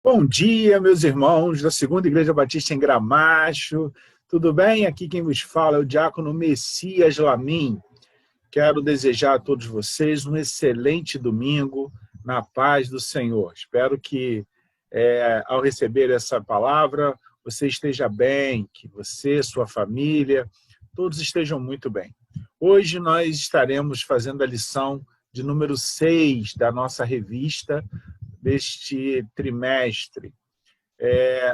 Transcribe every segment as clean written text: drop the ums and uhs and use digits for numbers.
Bom dia, meus irmãos da Segunda Igreja Batista em Gramacho. Tudo bem? Aqui quem vos fala é o diácono Messias Lamin. Quero desejar a todos vocês um excelente domingo na paz do Senhor. Espero que, ao receber essa palavra, você esteja bem, que você, sua família, todos estejam muito bem. Hoje nós estaremos fazendo a lição de número 6 da nossa revista deste trimestre.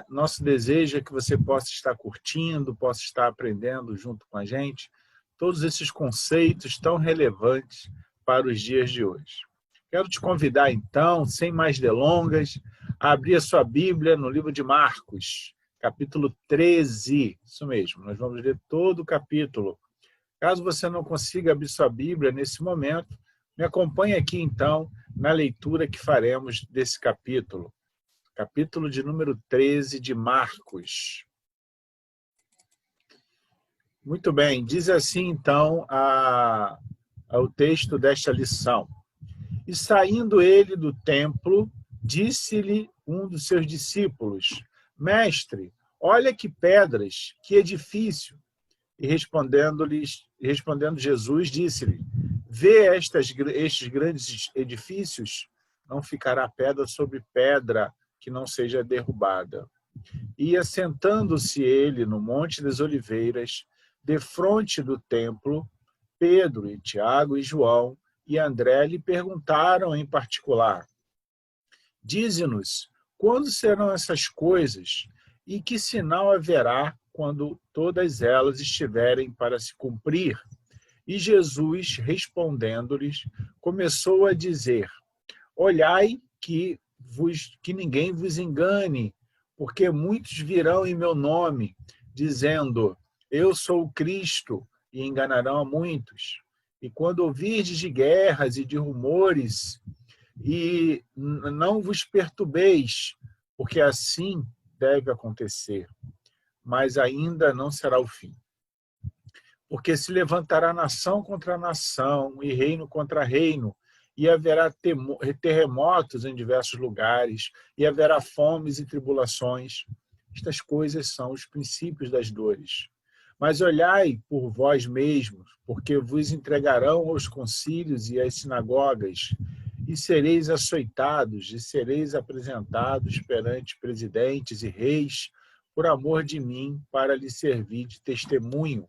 Nosso desejo é que você possa estar curtindo, possa estar aprendendo junto com a gente todos esses conceitos tão relevantes para os dias de hoje. Quero te convidar, então, sem mais delongas, a abrir a sua Bíblia no livro de Marcos, capítulo 13. Isso mesmo, nós vamos ler todo o capítulo. Caso você não consiga abrir sua Bíblia nesse momento, me acompanhe aqui, então, na leitura que faremos desse capítulo. Capítulo de número 13 de Marcos. Muito bem, diz assim, então, o texto desta lição. E saindo ele do templo, disse-lhe um dos seus discípulos, Mestre, olha que pedras, que edifício. E respondendo Jesus, disse-lhe, vê estes grandes edifícios, não ficará pedra sobre pedra que não seja derrubada. E assentando-se ele no Monte das Oliveiras, defronte do templo, Pedro e Tiago e João e André lhe perguntaram em particular, dize-nos, quando serão essas coisas e que sinal haverá quando todas elas estiverem para se cumprir? E Jesus, respondendo-lhes, começou a dizer, olhai que ninguém vos engane, porque muitos virão em meu nome, dizendo, eu sou o Cristo, e enganarão a muitos. E quando ouvirdes de guerras e de rumores, e não vos perturbeis, porque assim deve acontecer, mas ainda não será o fim. Porque se levantará nação contra nação e reino contra reino, e haverá terremotos em diversos lugares, e haverá fomes e tribulações. Estas coisas são os princípios das dores. Mas olhai por vós mesmos, porque vos entregarão aos concílios e às sinagogas, e sereis açoitados, e sereis apresentados perante presidentes e reis, por amor de mim, para lhes servir de testemunho.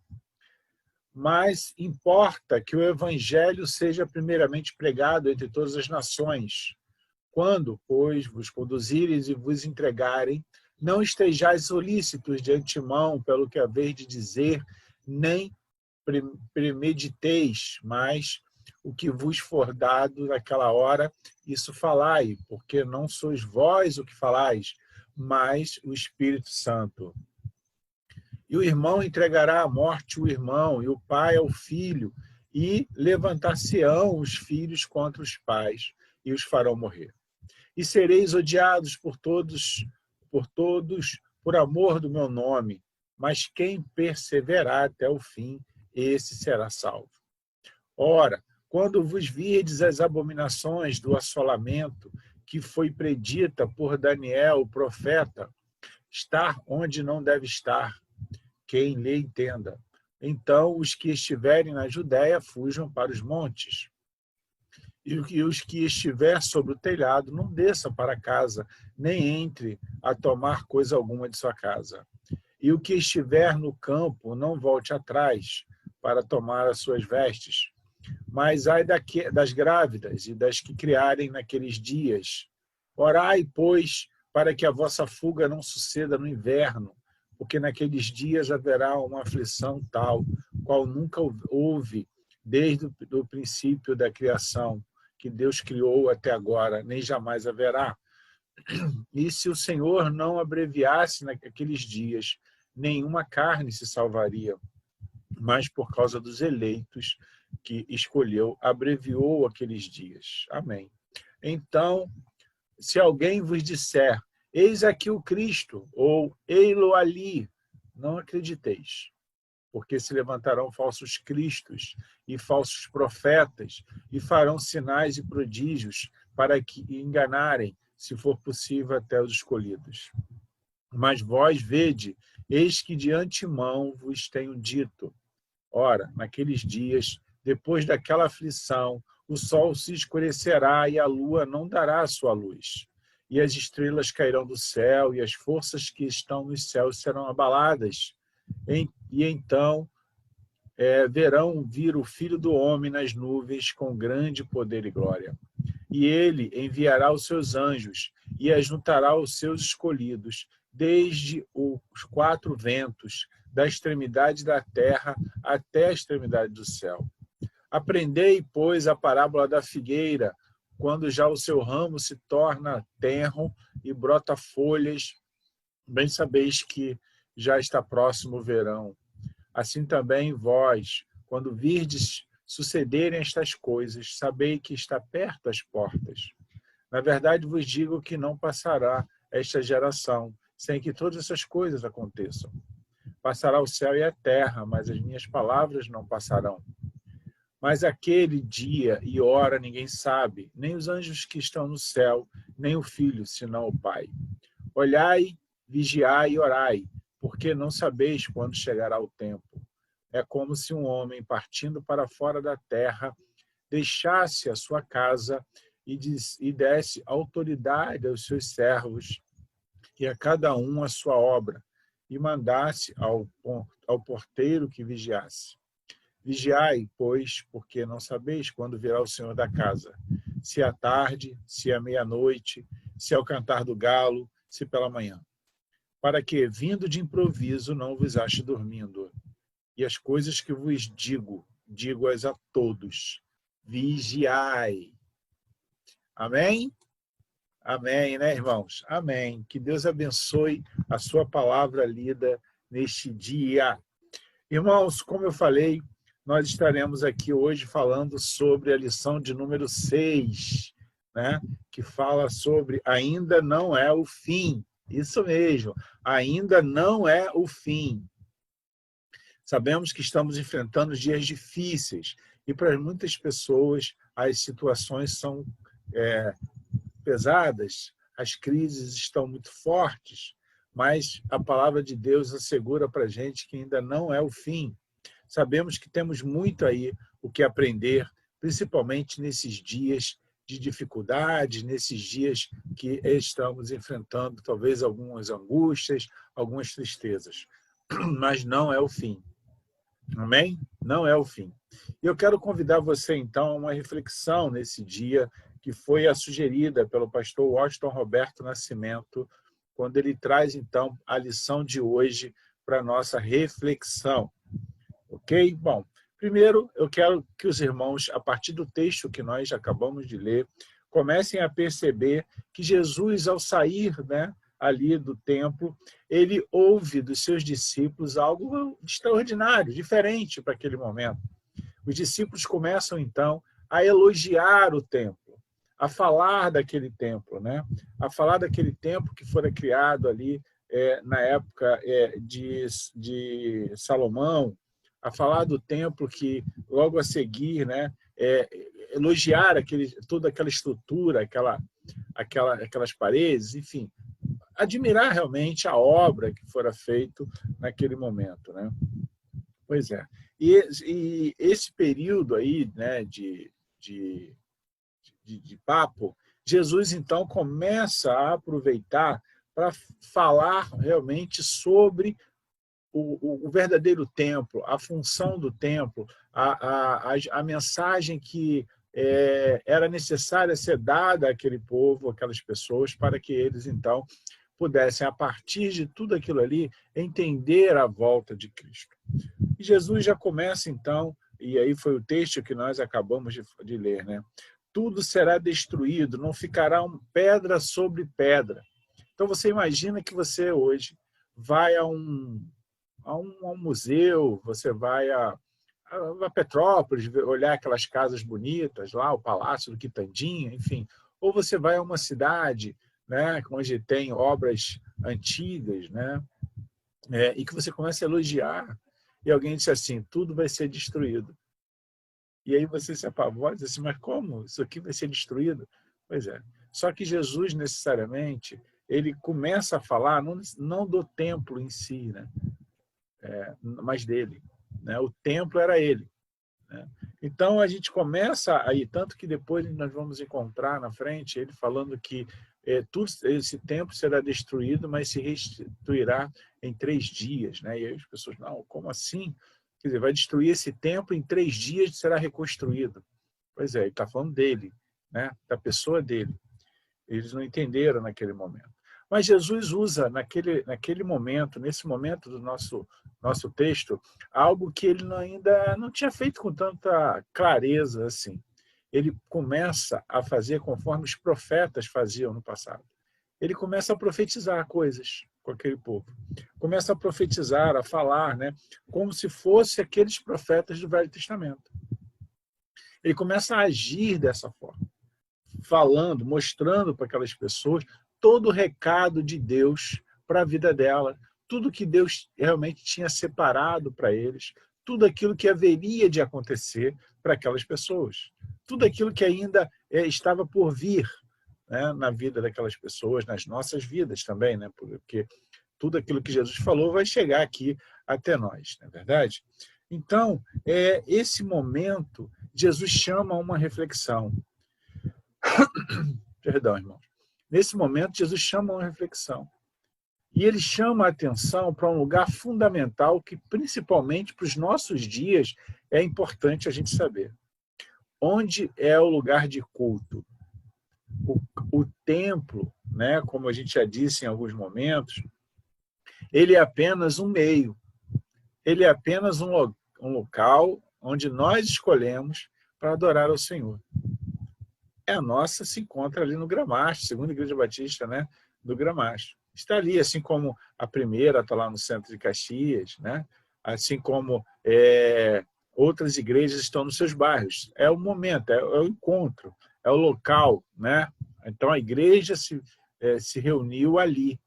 Mas importa que o evangelho seja primeiramente pregado entre todas as nações. Quando, pois, vos conduzires e vos entregarem, não estejais solícitos de antemão pelo que haver de dizer, nem premediteis, mas o que vos for dado naquela hora, isso falai, porque não sois vós o que falais, mas o Espírito Santo. E o irmão entregará à morte o irmão, e o pai ao filho, e levantar-se-ão os filhos contra os pais, e os farão morrer. E sereis odiados por todos, por amor do meu nome, mas quem perseverar até o fim, esse será salvo. Ora, quando vos virdes as abominações do assolamento, que foi predita por Daniel, o profeta, estar onde não deve estar, quem lhe entenda. Então, os que estiverem na Judéia fujam para os montes. E os que estiver sobre o telhado não desça para casa, nem entre a tomar coisa alguma de sua casa. E o que estiver no campo não volte atrás para tomar as suas vestes. Mas ai das grávidas e das que criarem naqueles dias. Orai, pois, para que a vossa fuga não suceda no inverno, porque naqueles dias haverá uma aflição tal, qual nunca houve desde o princípio da criação, que Deus criou até agora, nem jamais haverá. E se o Senhor não abreviasse naqueles dias, nenhuma carne se salvaria, mas por causa dos eleitos que escolheu, abreviou aqueles dias. Amém. Então, se alguém vos disser, eis aqui o Cristo, ou ei-lo ali, não acrediteis, porque se levantarão falsos cristos e falsos profetas, e farão sinais e prodígios para que enganarem, se for possível, até os escolhidos. Mas vós vede, eis que de antemão vos tenho dito. Ora, naqueles dias, depois daquela aflição, o sol se escurecerá e a lua não dará a sua luz. E as estrelas cairão do céu e as forças que estão nos céus serão abaladas. E então verão vir o Filho do Homem nas nuvens com grande poder e glória. E ele enviará os seus anjos e ajuntará os seus escolhidos, desde os quatro ventos, da extremidade da terra até a extremidade do céu. Aprendei, pois, a parábola da figueira, quando já o seu ramo se torna tenro e brota folhas, bem sabeis que já está próximo o verão. Assim também vós, quando virdes sucederem estas coisas, sabei que está perto as portas. Na verdade vos digo que não passará esta geração sem que todas essas coisas aconteçam. Passará o céu e a terra, mas as minhas palavras não passarão. Mas aquele dia e hora ninguém sabe, nem os anjos que estão no céu, nem o Filho, senão o Pai. Olhai, vigiai e orai, porque não sabeis quando chegará o tempo. É como se um homem, partindo para fora da terra, deixasse a sua casa e desse autoridade aos seus servos e a cada um a sua obra, e mandasse ao porteiro que vigiasse. Vigiai, pois, porque não sabeis quando virá o Senhor da casa, se à tarde, se à meia-noite, se ao cantar do galo, se pela manhã. Para que, vindo de improviso, não vos ache dormindo. E as coisas que vos digo-as a todos. Vigiai. Amém? Amém, né, irmãos? Amém. Que Deus abençoe a sua palavra lida neste dia. Irmãos, como eu falei, nós estaremos aqui hoje falando sobre a lição de número 6, né? Que fala sobre ainda não é o fim. Isso mesmo, ainda não é o fim. Sabemos que estamos enfrentando dias difíceis e para muitas pessoas as situações são pesadas, as crises estão muito fortes, mas a palavra de Deus assegura para a gente que ainda não é o fim. Sabemos que temos muito aí o que aprender, principalmente nesses dias de dificuldades, nesses dias que estamos enfrentando talvez algumas angústias, algumas tristezas, mas não é o fim. Amém? Não é o fim. Eu quero convidar você, então, a uma reflexão nesse dia que foi a sugerida pelo pastor Washington Roberto Nascimento, quando ele traz, então, a lição de hoje para a nossa reflexão. Ok? Bom, primeiro eu quero que os irmãos, a partir do texto que nós acabamos de ler, comecem a perceber que Jesus, ao sair, né, ali do templo, ele ouve dos seus discípulos algo extraordinário, diferente para aquele momento. Os discípulos começam, então, a elogiar o templo, a falar daquele templo, né? A falar daquele templo que fora criado ali na época de Salomão, a falar do templo que, logo a seguir, né, elogiar toda aquela estrutura, aquelas paredes, enfim, admirar realmente a obra que fora feita naquele momento, né? Pois é. E esse período aí, né, de papo, Jesus então começa a aproveitar para falar realmente sobre o verdadeiro templo, a função do templo, a mensagem que era necessária ser dada àquele povo, àquelas pessoas, para que eles então pudessem, a partir de tudo aquilo ali, entender a volta de Cristo. E Jesus já começa, então, e aí foi o texto que nós acabamos de ler, né? Tudo será destruído, não ficará pedra sobre pedra. Então, você imagina que você hoje vai a um museu, você vai a Petrópolis, olhar aquelas casas bonitas lá, o Palácio do Quitandinha, enfim. Ou você vai a uma cidade, né, onde tem obras antigas, né, e que você começa a elogiar, e alguém diz assim, tudo vai ser destruído. E aí você se apavora e diz assim, mas como? Isso aqui vai ser destruído? Pois é. Só que Jesus, necessariamente, ele começa a falar não do templo em si, né? Mas dele. Né? O templo era ele. Né? Então, a gente começa aí, tanto que depois nós vamos encontrar na frente ele falando que tudo esse templo será destruído, mas se restituirá em 3 dias. Né? E aí as pessoas, não, como assim? Quer dizer, vai destruir esse templo, em 3 dias será reconstruído. Pois é, ele está falando dele, né? Da pessoa dele. Eles não entenderam naquele momento. Mas Jesus usa naquele momento, nesse momento do nosso texto, algo que ele ainda não tinha feito com tanta clareza assim. Ele começa a fazer conforme os profetas faziam no passado. Ele começa a profetizar coisas com aquele povo. Começa a profetizar, a falar, né, como se fosse aqueles profetas do Velho Testamento. Ele começa a agir dessa forma, falando, mostrando para aquelas pessoas todo o recado de Deus para a vida dela, tudo que Deus realmente tinha separado para eles, tudo aquilo que haveria de acontecer para aquelas pessoas, tudo aquilo que ainda estava por vir, né, na vida daquelas pessoas, nas nossas vidas também, né, porque tudo aquilo que Jesus falou vai chegar aqui até nós, não é verdade? Então, esse momento, Jesus chama a uma reflexão. Perdão, irmão. Nesse momento, Jesus chama uma reflexão. E ele chama a atenção para um lugar fundamental que, principalmente para os nossos dias, é importante a gente saber. Onde é o lugar de culto? O templo, né, como a gente já disse em alguns momentos, ele é apenas um meio. Ele é apenas um local onde nós escolhemos para adorar ao Senhor. A nossa se encontra ali no Gramacho, segunda Igreja Batista, né, do Gramacho. Está ali, assim como a primeira está lá no centro de Caxias, né? Assim como outras igrejas estão nos seus bairros. É o momento, é o encontro, é o local, né? Então a igreja se reuniu ali.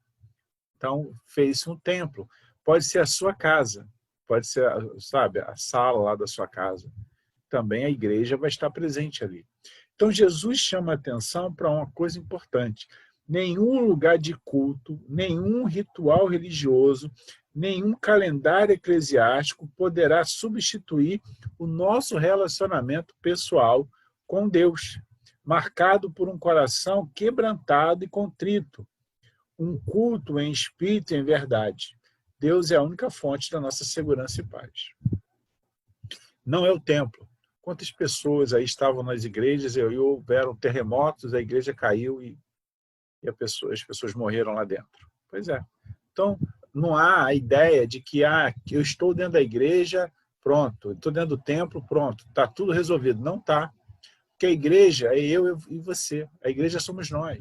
Então fez um templo. Pode ser a sua casa, pode ser, sabe, a sala lá da sua casa. Também a igreja vai estar presente ali. Então, Jesus chama a atenção para uma coisa importante. Nenhum lugar de culto, nenhum ritual religioso, nenhum calendário eclesiástico poderá substituir o nosso relacionamento pessoal com Deus, marcado por um coração quebrantado e contrito, um culto em espírito e em verdade. Deus é a única fonte da nossa segurança e paz. Não é o templo. Quantas pessoas aí estavam nas igrejas e houveram terremotos, a igreja caiu e as pessoas morreram lá dentro. Pois é. Então, não há a ideia de que eu estou dentro da igreja, pronto, estou dentro do templo, pronto, está tudo resolvido. Não está. Porque a igreja é eu e você. A igreja somos nós.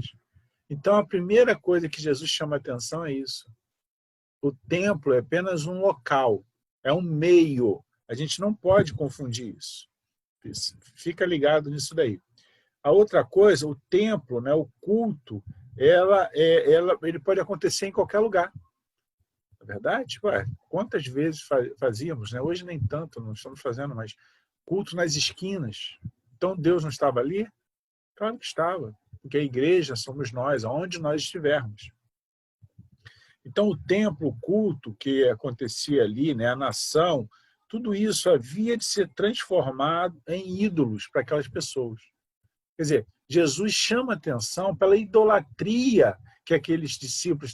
Então, a primeira coisa que Jesus chama a atenção é isso. O templo é apenas um local, é um meio. A gente não pode confundir isso. Fica ligado nisso daí. A outra coisa, o templo, né, o culto, ele pode acontecer em qualquer lugar. Na verdade, quantas vezes fazíamos, né? Hoje nem tanto, não estamos fazendo, mas culto nas esquinas. Então Deus não estava ali? Claro que estava, porque a igreja somos nós, aonde nós estivermos. Então o templo, o culto que acontecia ali, né, a nação, tudo isso havia de ser transformado em ídolos para aquelas pessoas. Quer dizer, Jesus chama atenção pela idolatria que aqueles discípulos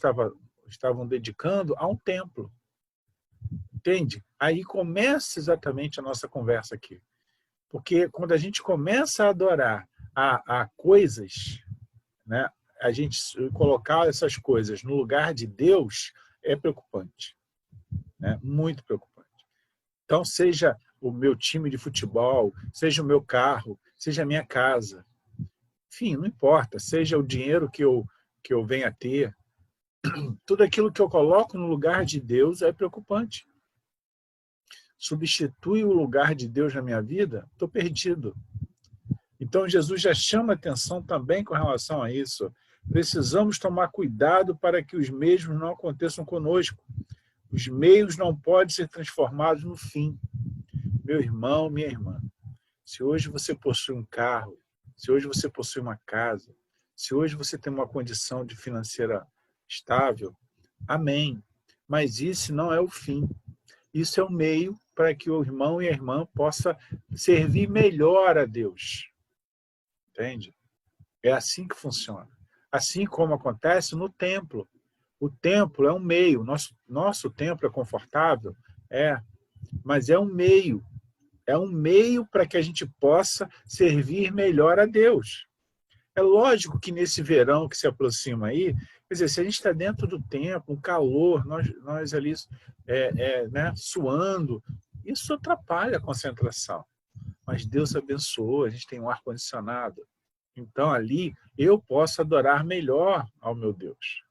estavam dedicando a um templo. Entende? Aí começa exatamente a nossa conversa aqui. Porque quando a gente começa a adorar a coisas, né, a gente colocar essas coisas no lugar de Deus é preocupante. Né? Muito preocupante. Então, seja o meu time de futebol, seja o meu carro, seja a minha casa. Enfim, não importa. Seja o dinheiro que eu venha a ter. Tudo aquilo que eu coloco no lugar de Deus é preocupante. Substitui o lugar de Deus na minha vida, estou perdido. Então, Jesus já chama atenção também com relação a isso. Precisamos tomar cuidado para que os mesmos não aconteçam conosco. Os meios não podem ser transformados no fim. Meu irmão, minha irmã, se hoje você possui um carro, se hoje você possui uma casa, Se hoje você tem uma condição de financeira estável, amém. Mas isso não é o fim. Isso é o meio para que o irmão e a irmã possa servir melhor a Deus. Entende? É assim que funciona. Assim como acontece no templo. O templo é um meio. Nosso templo é confortável? É. Mas é um meio. É um meio para que a gente possa servir melhor a Deus. É lógico que nesse verão que se aproxima aí, quer dizer, se a gente está dentro do templo, um calor, nós ali né, suando, isso atrapalha a concentração. Mas Deus abençoou, a gente tem um ar-condicionado. Então ali eu posso adorar melhor ao meu Deus.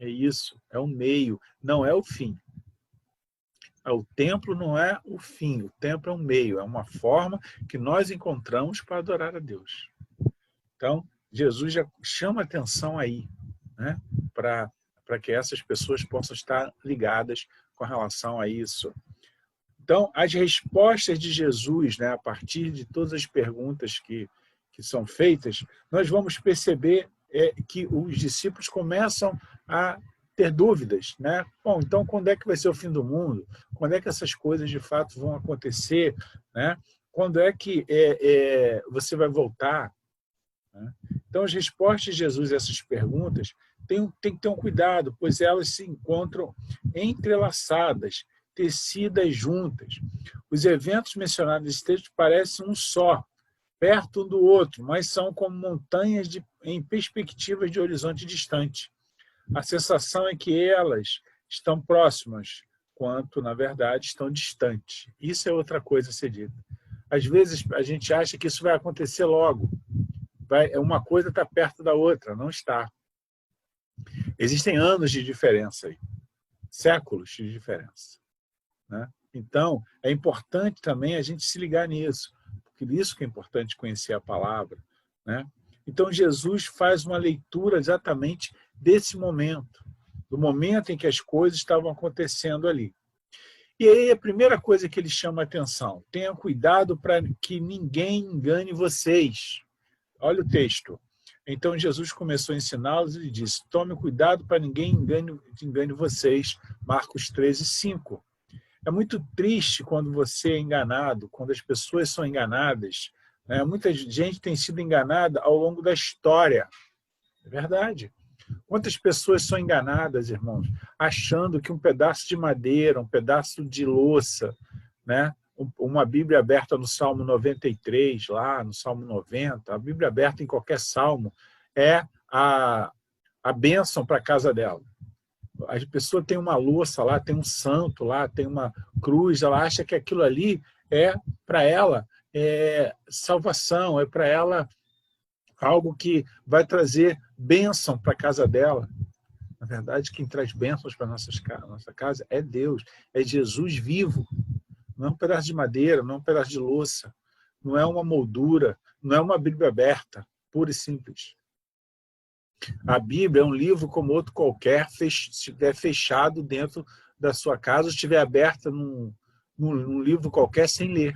É isso, é um meio, não é o fim. O templo não é o fim, o templo é um meio, é uma forma que nós encontramos para adorar a Deus. Então, Jesus já chama atenção aí, né? Para que essas pessoas possam estar ligadas com relação a isso. Então, as respostas de Jesus, né, a partir de todas as perguntas que são feitas, nós vamos perceber que os discípulos começam a ter dúvidas, né? Bom, então quando é que vai ser o fim do mundo? Quando é que essas coisas de fato vão acontecer, né? Quando é que você vai voltar? Né? Então, as respostas de Jesus a essas perguntas tem que ter um cuidado, pois elas se encontram entrelaçadas, tecidas juntas. Os eventos mencionados nesse texto parecem um só, perto um do outro, mas são como montanhas em perspectivas de horizonte distante. A sensação é que elas estão próximas, quanto, na verdade, estão distantes. Isso é outra coisa a ser dita. Às vezes, a gente acha que isso vai acontecer logo. Uma coisa está perto da outra, não está. Existem anos de diferença aí, séculos de diferença. Né? Então, é importante também a gente se ligar nisso, porque isso que é importante conhecer a palavra. Né? Então, Jesus faz uma leitura exatamente desse momento, do momento em que as coisas estavam acontecendo ali. E aí a primeira coisa que ele chama a atenção, tenha cuidado para que ninguém engane vocês. Olha o texto. Então Jesus começou a ensiná-los e disse, tome cuidado para ninguém engane vocês. Marcos 13:5. É muito triste quando você é enganado, quando as pessoas são enganadas. Né? Muita gente tem sido enganada ao longo da história. É verdade. Quantas pessoas são enganadas, irmãos, achando que um pedaço de madeira, um pedaço de louça, né? Uma Bíblia aberta no Salmo 93, lá no Salmo 90, a Bíblia aberta em qualquer salmo, é a bênção para a casa dela. A pessoa tem uma louça lá, tem um santo lá, tem uma cruz, ela acha que aquilo ali é, para ela, salvação, é para ela algo que vai trazer bênção para a casa dela. Na verdade, quem traz bênçãos para a nossa casa é Deus, é Jesus vivo. Não é um pedaço de madeira, não é um pedaço de louça, não é uma moldura, não é uma Bíblia aberta, pura e simples. A Bíblia é um livro como outro qualquer, se estiver fechado dentro da sua casa, ou estiver aberta num livro qualquer sem ler.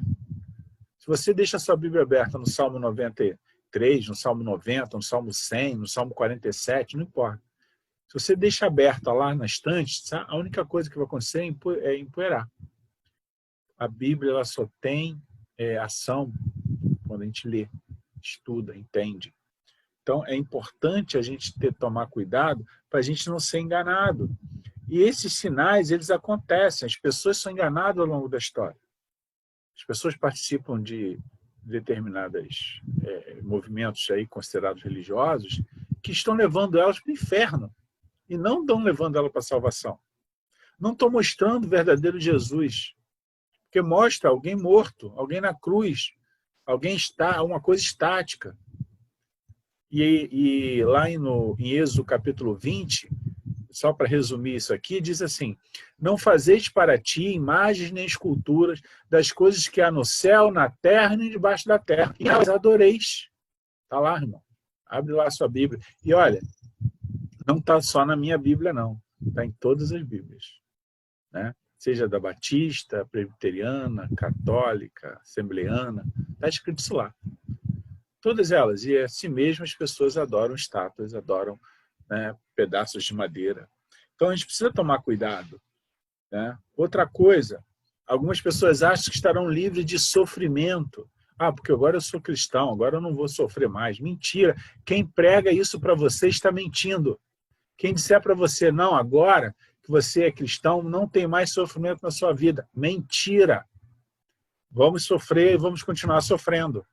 Se você deixa a sua Bíblia aberta no Salmo 93, no Salmo 90, no Salmo 100, no Salmo 47, não importa. Se você deixa aberta lá na estante, a única coisa que vai acontecer é empoeirar. A Bíblia ela só tem ação quando a gente lê, estuda, entende. Então, é importante a gente tomar cuidado para a gente não ser enganado. E esses sinais, eles acontecem. As pessoas são enganadas ao longo da história. As pessoas participam de determinados movimentos aí considerados religiosos que estão levando elas para o inferno e não estão levando elas para a salvação. Não estão mostrando o verdadeiro Jesus, porque mostra alguém morto, alguém na cruz, uma coisa estática. E lá em Êxodo capítulo 20, só para resumir isso aqui, diz assim, não fazeis para ti imagens nem esculturas das coisas que há no céu, na terra, nem debaixo da terra. E as adoreis. Está lá, irmão. Abre lá a sua Bíblia. E olha, não está só na minha Bíblia, não. Está em todas as Bíblias. Né? Seja da Batista, Presbiteriana, Católica, Assembleana. Está escrito isso lá. Todas elas. E assim mesmo as pessoas adoram estátuas, adoram, né, pedaços de madeira. Então a gente precisa tomar cuidado, né? Outra coisa, algumas pessoas acham que estarão livres de sofrimento. Ah, porque agora eu sou cristão, agora eu não vou sofrer mais. Mentira. Quem prega isso para você está mentindo. Quem disser para você, não, agora que você é cristão, não tem mais sofrimento na sua vida. Mentira. Vamos sofrer e vamos continuar sofrendo.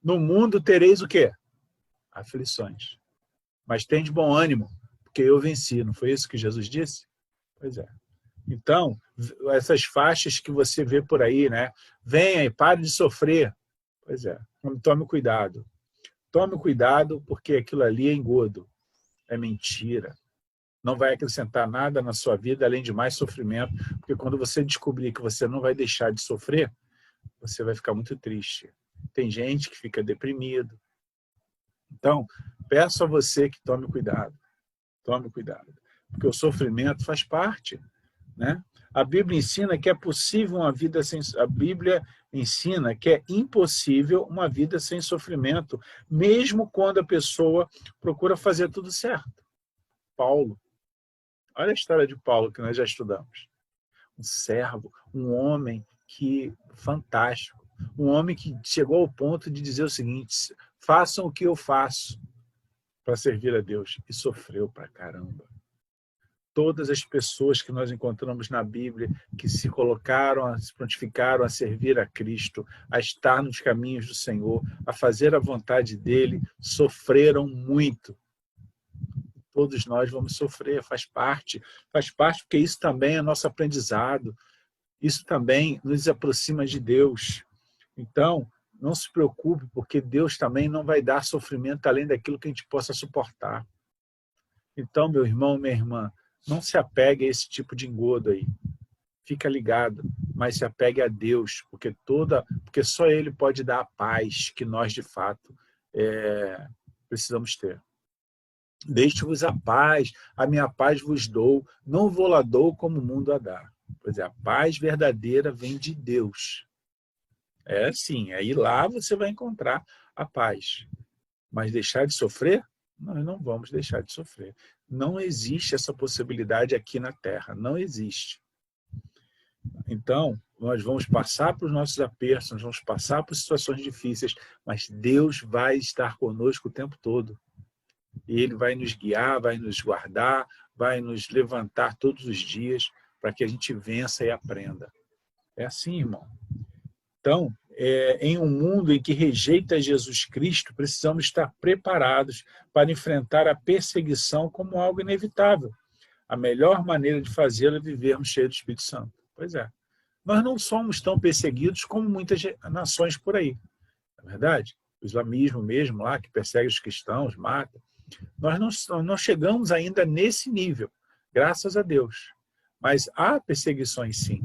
No mundo tereis o quê? Aflições. Mas tem de bom ânimo, porque eu venci. Não foi isso que Jesus disse? Pois é. Então, essas faixas que você vê por aí, né? Venha e pare de sofrer. Pois é. Tome cuidado. Tome cuidado, porque aquilo ali é engodo. É mentira. Não vai acrescentar nada na sua vida, além de mais sofrimento, porque quando você descobrir que você não vai deixar de sofrer, você vai ficar muito triste. Tem gente que fica deprimido. Então, peço a você que tome cuidado. Tome cuidado. Porque o sofrimento faz parte, né? A Bíblia ensina que é possível uma vida sem... A Bíblia ensina que é impossível uma vida sem sofrimento, mesmo quando a pessoa procura fazer tudo certo. Paulo. Olha a história de Paulo que nós já estudamos. Um servo, um homem que fantástico. Um homem que chegou ao ponto de dizer o seguinte: façam o que eu faço para servir a Deus. E sofreu pra caramba. Todas as pessoas que nós encontramos na Bíblia que se colocaram, se prontificaram a servir a Cristo, a estar nos caminhos do Senhor, a fazer a vontade dele, sofreram muito. Todos nós vamos sofrer, faz parte porque isso também é nosso aprendizado, isso também nos aproxima de Deus. Então, não se preocupe, porque Deus também não vai dar sofrimento além daquilo que a gente possa suportar. Então, meu irmão, minha irmã, não se apegue a esse tipo de engodo aí. Fica ligado, mas se apegue a Deus, porque só Ele pode dar a paz que nós, de fato, precisamos ter. Deixe-vos a minha paz vos dou, não vou lá dou como o mundo a dá. Pois é, a paz verdadeira vem de Deus. É assim, aí lá você vai encontrar a paz. Mas deixar de sofrer? Nós não vamos deixar de sofrer. Não existe essa possibilidade aqui na Terra, não existe. Então, nós vamos passar por nossos apertos, nós vamos passar por situações difíceis, mas Deus vai estar conosco o tempo todo. E Ele vai nos guiar, vai nos guardar, vai nos levantar todos os dias para que a gente vença e aprenda. É assim, irmão. Então, em um mundo em que rejeita Jesus Cristo, precisamos estar preparados para enfrentar a perseguição como algo inevitável. A melhor maneira de fazê-lo é vivermos cheios do Espírito Santo. Pois é. Nós não somos tão perseguidos como muitas nações por aí. Não é verdade? O islamismo mesmo lá, que persegue os cristãos, mata. Nós não chegamos ainda nesse nível, graças a Deus. Mas há perseguições, sim.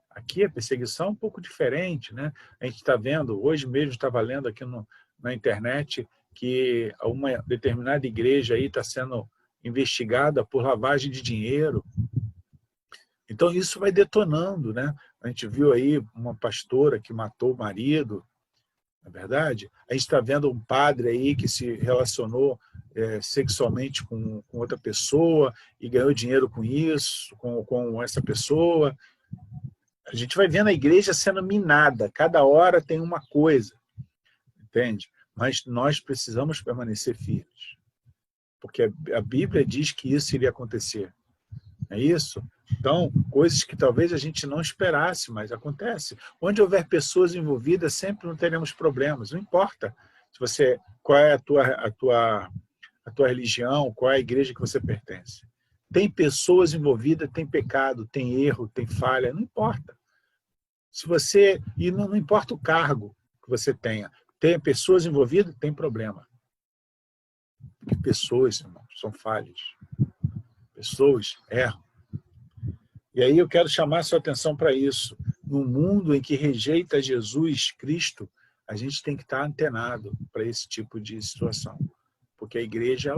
Aqui a perseguição é um pouco diferente, né? A gente está vendo, hoje mesmo estava lendo aqui na internet, que uma determinada igreja aí está sendo investigada por lavagem de dinheiro. Então isso vai detonando, né? A gente viu aí uma pastora que matou o marido, não é verdade? A gente está vendo um padre aí que se relacionou sexualmente com outra pessoa e ganhou dinheiro com isso, com essa pessoa. A gente vai vendo a igreja sendo minada, cada hora tem uma coisa, entende? Mas nós precisamos permanecer firmes, porque a Bíblia diz que isso iria acontecer, é isso? Então, coisas que talvez a gente não esperasse, mas acontece. Onde houver pessoas envolvidas, sempre não teremos problemas, não importa qual é a tua religião, qual é a igreja que você pertence. Tem pessoas envolvidas, tem pecado, tem erro, tem falha, não importa. E não importa o cargo que você tenha, tem pessoas envolvidas, tem problema. Porque pessoas, irmão, são falhas. Pessoas erram. E aí eu quero chamar a sua atenção para isso. No mundo em que rejeita Jesus Cristo, a gente tem que estar antenado para esse tipo de situação. Porque a igreja,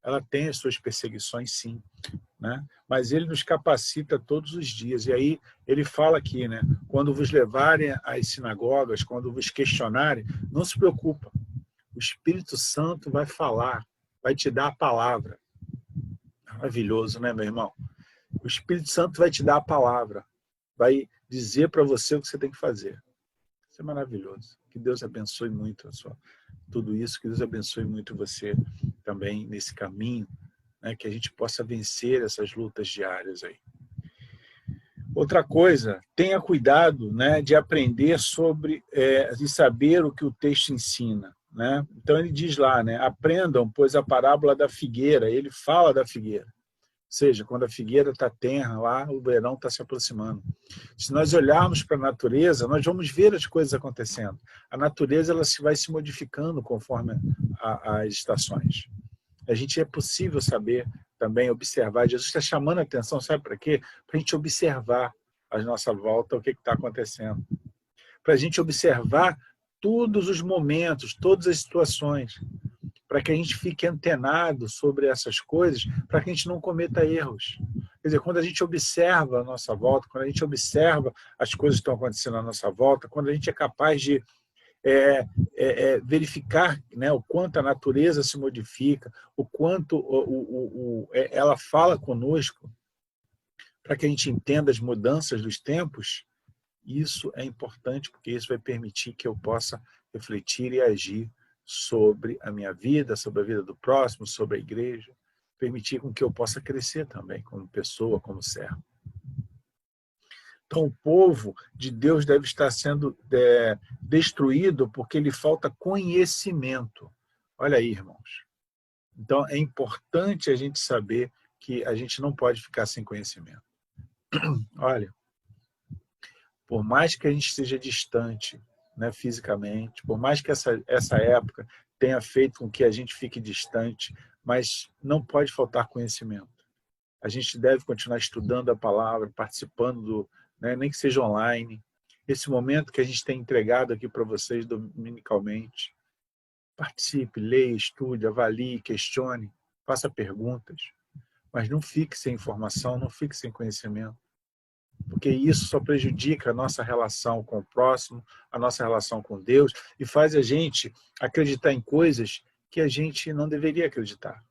ela tem as suas perseguições, sim. né? Mas ele nos capacita todos os dias. E aí ele fala aqui, né? Quando vos levarem às sinagogas, quando vos questionarem, não se preocupa. O Espírito Santo vai falar, vai te dar a palavra. Maravilhoso, né, meu irmão? O Espírito Santo vai te dar a palavra, vai dizer para você o que você tem que fazer. Isso é maravilhoso. Que Deus abençoe muito tudo isso, que Deus abençoe muito você também nesse caminho, né, que a gente possa vencer essas lutas diárias aí. Outra coisa, tenha cuidado, né, de aprender de saber o que o texto ensina. Né? Então ele diz lá, né, aprendam, pois a parábola da figueira, ele fala da figueira. Ou seja, quando a figueira está tenra lá, o verão está se aproximando. Se nós olharmos para a natureza, nós vamos ver as coisas acontecendo. A natureza ela vai se modificando conforme as estações. A gente é possível saber também, observar. Jesus está chamando a atenção, sabe para quê? Para a gente observar à nossa volta o que está acontecendo. Para a gente observar todos os momentos, todas as situações. Para que a gente fique antenado sobre essas coisas, para que a gente não cometa erros. Quer dizer, quando a gente observa a nossa volta, quando a gente observa as coisas que estão acontecendo à nossa volta, quando a gente é capaz de verificar, né, o quanto a natureza se modifica, o quanto ela fala conosco, para que a gente entenda as mudanças dos tempos, isso é importante, porque isso vai permitir que eu possa refletir e agir sobre a minha vida, sobre a vida do próximo, sobre a igreja, permitir com que eu possa crescer também, como pessoa, como servo. Então, o povo de Deus deve estar sendo destruído porque lhe falta conhecimento. Olha aí, irmãos. Então, é importante a gente saber que a gente não pode ficar sem conhecimento. Olha, por mais que a gente esteja distante, né, fisicamente, por mais que essa época tenha feito com que a gente fique distante, mas não pode faltar conhecimento. A gente deve continuar estudando a palavra, participando, né, nem que seja online. Esse momento que a gente tem entregado aqui para vocês dominicalmente, participe, leia, estude, avalie, questione, faça perguntas, mas não fique sem informação, não fique sem conhecimento. Porque isso só prejudica a nossa relação com o próximo, a nossa relação com Deus, e faz a gente acreditar em coisas que a gente não deveria acreditar.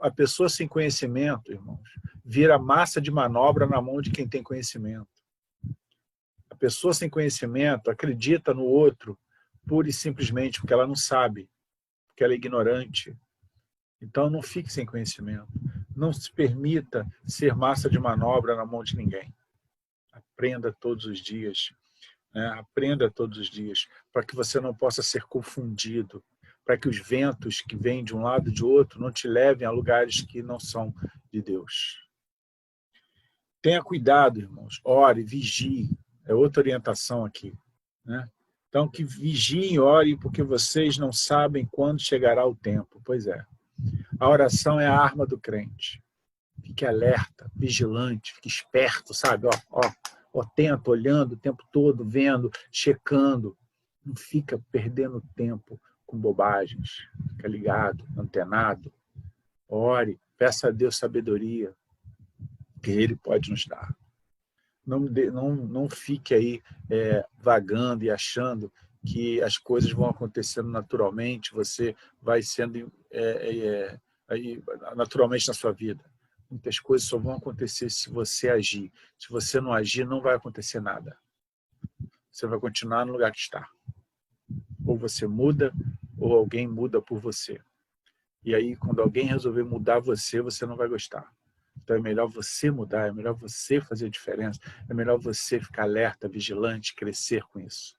A pessoa sem conhecimento, irmãos, vira massa de manobra na mão de quem tem conhecimento. A pessoa sem conhecimento acredita no outro pura e simplesmente porque ela não sabe, porque ela é ignorante. Então não fique sem conhecimento. Não se permita ser massa de manobra na mão de ninguém. Aprenda todos os dias, né? Aprenda todos os dias, para que você não possa ser confundido, para que os ventos que vêm de um lado e de outro não te levem a lugares que não são de Deus. Tenha cuidado, irmãos, ore, vigie, é outra orientação aqui, né? Então, que vigiem e orem, porque vocês não sabem quando chegará o tempo. Pois é, a oração é a arma do crente. Fique alerta, vigilante, fique esperto, sabe? Atento, olhando o tempo todo, vendo, checando. Não fica perdendo tempo com bobagens. Fica ligado, antenado. Ore, peça a Deus sabedoria, que Ele pode nos dar. Não fique aí vagando e achando que as coisas vão acontecendo naturalmente, você vai sendo naturalmente na sua vida. Muitas coisas só vão acontecer se você agir. Se você não agir, não vai acontecer nada. Você vai continuar no lugar que está. Ou você muda, ou alguém muda por você. E aí, quando alguém resolver mudar você, você não vai gostar. Então é melhor você mudar, é melhor você fazer a diferença, é melhor você ficar alerta, vigilante, crescer com isso.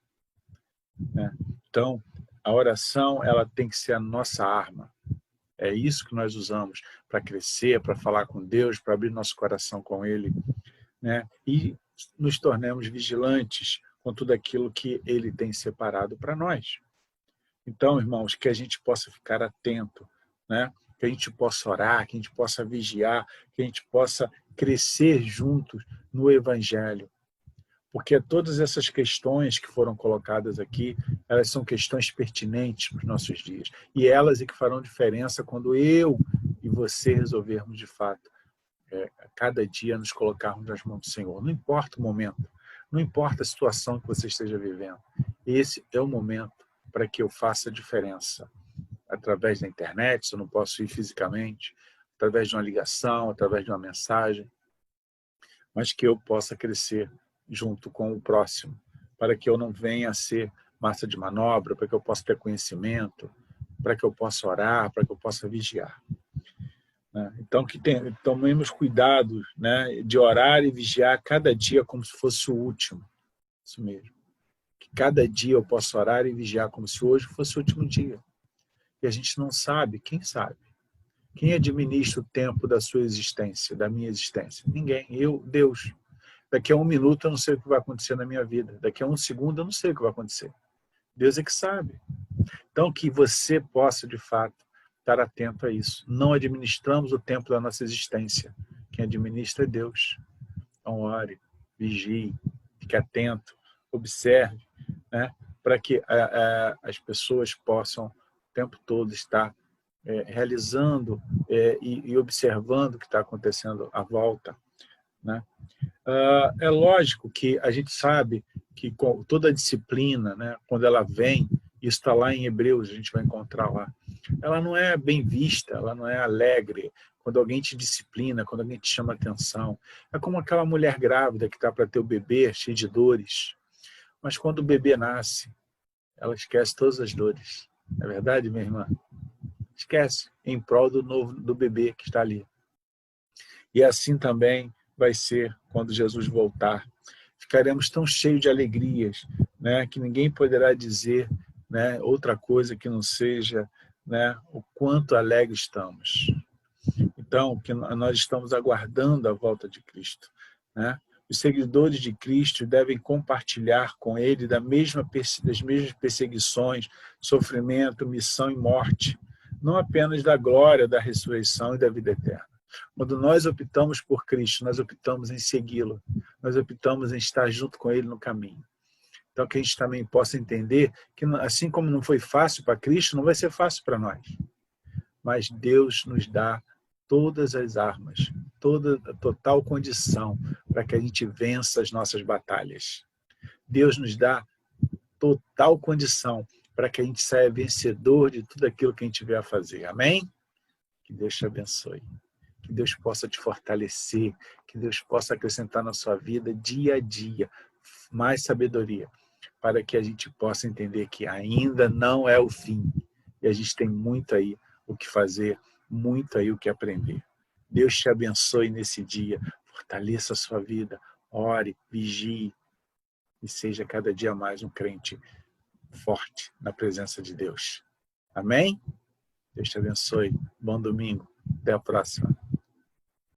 Né? Então, a oração ela tem que ser a nossa arma. É isso que nós usamos para crescer, para falar com Deus, para abrir nosso coração com Ele, né? E nos tornemos vigilantes com tudo aquilo que Ele tem separado para nós. Então, irmãos, que a gente possa ficar atento, né? Que a gente possa orar, que a gente possa vigiar, que a gente possa crescer juntos no Evangelho. Porque todas essas questões que foram colocadas aqui, elas são questões pertinentes para os nossos dias. E elas é que farão diferença quando eu e você resolvermos, de fato, a cada dia nos colocarmos nas mãos do Senhor. Não importa o momento, não importa a situação que você esteja vivendo. Esse é o momento para que eu faça a diferença. Através da internet, se eu não posso ir fisicamente, através de uma ligação, através de uma mensagem, mas que eu possa crescer junto com o próximo, para que eu não venha a ser massa de manobra, para que eu possa ter conhecimento, para que eu possa orar, para que eu possa vigiar. Então, que tomemos cuidado, né, de orar e vigiar cada dia como se fosse o último. Isso mesmo. Que cada dia eu possa orar e vigiar como se hoje fosse o último dia. E a gente não sabe, quem sabe? Quem administra o tempo da sua existência, da minha existência? Ninguém. Eu, Deus. Daqui a 1 minuto eu não sei o que vai acontecer na minha vida. Daqui a 1 segundo eu não sei o que vai acontecer. Deus é que sabe. Então, que você possa, de fato, estar atento a isso. Não administramos o tempo da nossa existência. Quem administra é Deus. Então, ore, vigie, fique atento, observe, né? Para que as pessoas possam o tempo todo estar realizando e observando o que está acontecendo à volta, né? É lógico que a gente sabe que com toda a disciplina, né, quando ela vem, isso está lá em Hebreus, a gente vai encontrar lá, ela não é bem vista, ela não é alegre, quando alguém te disciplina, quando alguém te chama atenção. É como aquela mulher grávida que está para ter o bebê, cheio de dores, mas quando o bebê nasce, ela esquece todas as dores. Não é verdade, minha irmã? Esquece, em prol do bebê que está ali. E assim também vai ser quando Jesus voltar. Ficaremos tão cheios de alegrias, né, que ninguém poderá dizer, né, outra coisa que não seja, né, o quanto alegre estamos. Então, que nós estamos aguardando a volta de Cristo, né? Os seguidores de Cristo devem compartilhar com Ele das mesmas perseguições, sofrimento, missão e morte, não apenas da glória, da ressurreição e da vida eterna. Quando nós optamos por Cristo, nós optamos em segui-lo, nós optamos em estar junto com Ele no caminho. Então, que a gente também possa entender que, assim como não foi fácil para Cristo, não vai ser fácil para nós. Mas Deus nos dá todas as armas, toda a total condição para que a gente vença as nossas batalhas. Deus nos dá total condição para que a gente saia vencedor de tudo aquilo que a gente vier a fazer. Amém? Que Deus te abençoe. Que Deus possa te fortalecer, que Deus possa acrescentar na sua vida dia a dia mais sabedoria, para que a gente possa entender que ainda não é o fim. E a gente tem muito aí o que fazer, muito aí o que aprender. Deus te abençoe nesse dia, fortaleça a sua vida, ore, vigie e seja cada dia mais um crente forte na presença de Deus. Amém? Deus te abençoe. Bom domingo. Até a próxima.